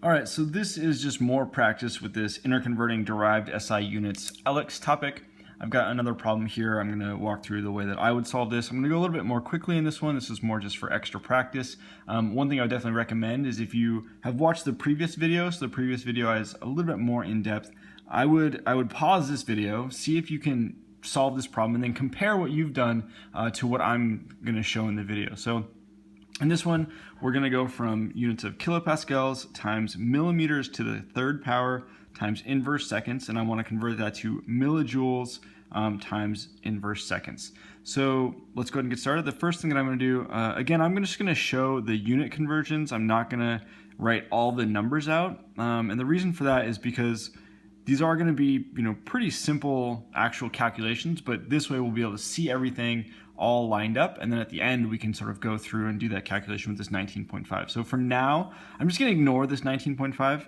All right, so this is just more practice with this interconverting derived SI units ALEKS topic. I've got another problem here. I'm going to walk through the way that I would solve this. I'm going to go a little bit more quickly in this one. This is more just for extra practice. One thing I would definitely recommend is if you have watched the previous video, so the previous video is a little bit more in depth, I would pause this video, see if you can solve this problem, and then compare what you've done to what I'm going to show in the video. So in this one, we're going to go from units of kilopascals times millimeters to the third power times inverse seconds, and I want to convert that to millijoules times inverse seconds. So let's go ahead and get started. The first thing that I'm going to do, again, I'm just going to show the unit conversions. I'm not going to write all the numbers out, and the reason for that is because these are going to be, pretty simple actual calculations, but this way we'll be able to see everything all lined up, and then at the end we can sort of go through and do that calculation with this 19.5. So for now, I'm just going to ignore this 19.5,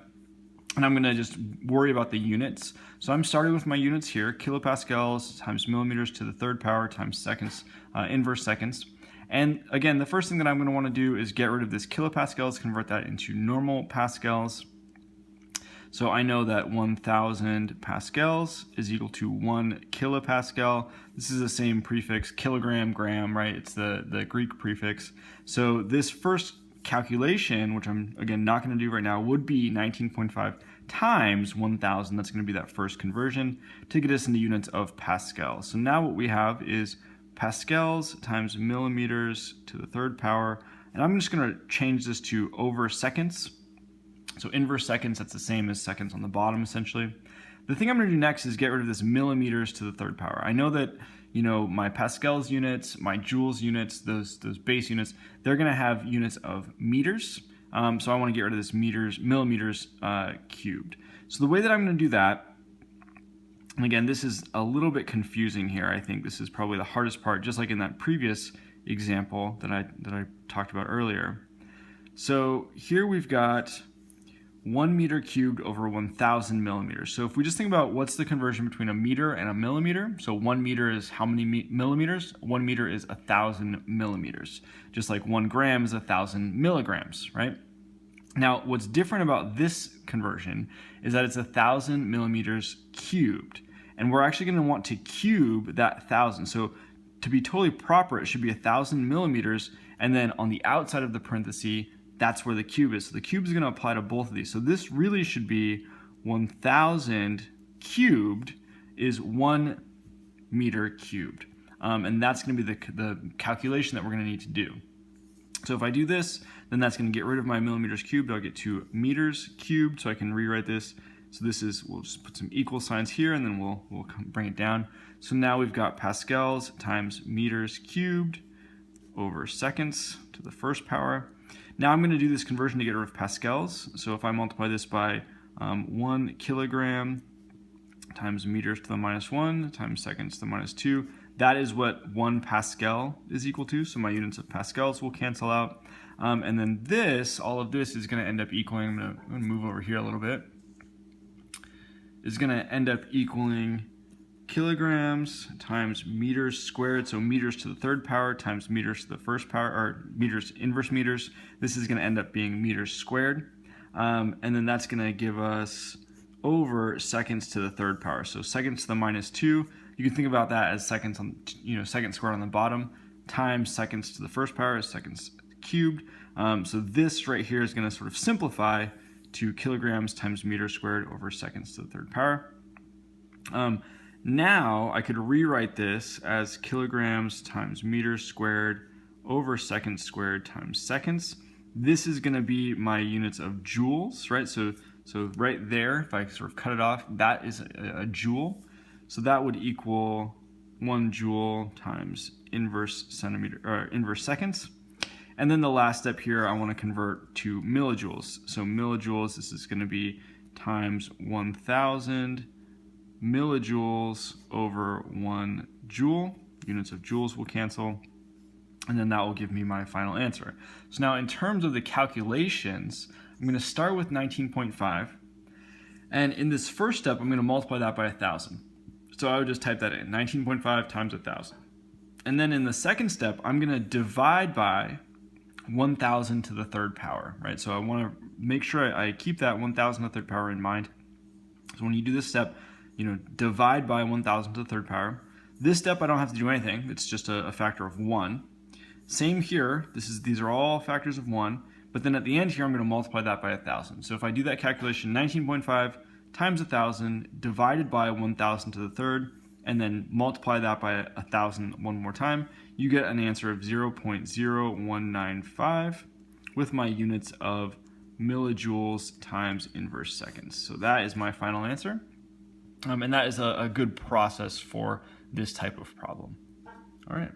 and I'm going to just worry about the units. So I'm starting with my units here, kilopascals times millimeters to the third power times seconds, inverse seconds. And again, the first thing that I'm going to want to do is get rid of this kilopascals, convert that into normal pascals. So I know that 1,000 pascals is equal to 1 kilopascal. This is the same prefix, kilogram, gram, right? It's the Greek prefix. So this first calculation, which I'm, again, not going to do right now, would be 19.5 times 1,000. That's going to be that first conversion to get us into units of pascals. So now what we have is pascals times millimeters to the third power. And I'm just going to change this to over seconds. So inverse seconds, that's the same as seconds on the bottom, essentially. The thing I'm going to do next is get rid of this millimeters to the third power. I know that, my pascals units, my joules units, those base units, they're going to have units of meters. So I want to get rid of this millimeters cubed. So the way that I'm going to do that, and again, this is a little bit confusing here. I think this is probably the hardest part, just like in that previous example that I talked about earlier. So here we've got 1 meter cubed over 1,000 millimeters. So if we just think about what's the conversion between a meter and a millimeter, so 1 meter is how many millimeters? 1 meter is 1,000 millimeters. Just like 1 gram is 1,000 milligrams, right? Now, what's different about this conversion is that it's 1,000 millimeters cubed. And we're actually going to want to cube that 1,000. So to be totally proper, it should be 1,000 millimeters, and then on the outside of the parenthesis, that's where the cube is. So the cube is going to apply to both of these. So this really should be 1,000 cubed is 1 meter cubed. And that's going to be the calculation that we're going to need to do. So if I do this, then that's going to get rid of my millimeters cubed. I'll get to meters cubed, so I can rewrite this. So this is, we'll just put some equal signs here, and then we'll bring it down. So now we've got pascals times meters cubed over seconds to the first power. Now I'm going to do this conversion to get rid of pascals. So if I multiply this by 1 kilogram times meters to the -1 times seconds to the -2, that is what 1 pascal is equal to. So my units of pascals will cancel out. And then this, all of this is going to end up equaling, I'm going to move over here a little bit, is going to end up equaling kilograms times meters squared, so meters to the third power times meters to the first power, or meters inverse meters. This is going to end up being meters squared, and then that's going to give us over seconds to the third power. So seconds to the -2, you can think about that as seconds on, second squared on the bottom, times seconds to the first power is seconds cubed. So this right here is going to sort of simplify to kilograms times meters squared over seconds to the third power. Now I could rewrite this as kilograms times meters squared over seconds squared times seconds. This is going to be my units of joules, right? So right there, if I sort of cut it off, that is a joule. So that would equal 1 joule times inverse centimeter or inverse seconds. And then the last step here, I want to convert to millijoules. So millijoules, this is going to be times 1,000 millijoules over 1 joule. Units of joules will cancel, and then that will give me my final answer. So now in terms of the calculations, I'm going to start with 19.5, and in this first step I'm going to multiply that by 1,000. So I would just type that in, 19.5 times 1,000. And then in the second step I'm going to divide by 1,000 to the third power, right? So I want to make sure I keep that 1,000 to the third power in mind. So when you do this step, divide by 1,000 to the third power. This step I don't have to do anything. It's just a factor of 1. Same here. These are all factors of 1. But then at the end here, I'm going to multiply that by 1,000. So if I do that calculation, 19.5 times 1,000 divided by 1,000 to the third, and then multiply that by 1,000 one more time, you get an answer of 0.0195 with my units of millijoules times inverse seconds. So that is my final answer. And that is a good process for this type of problem. All right.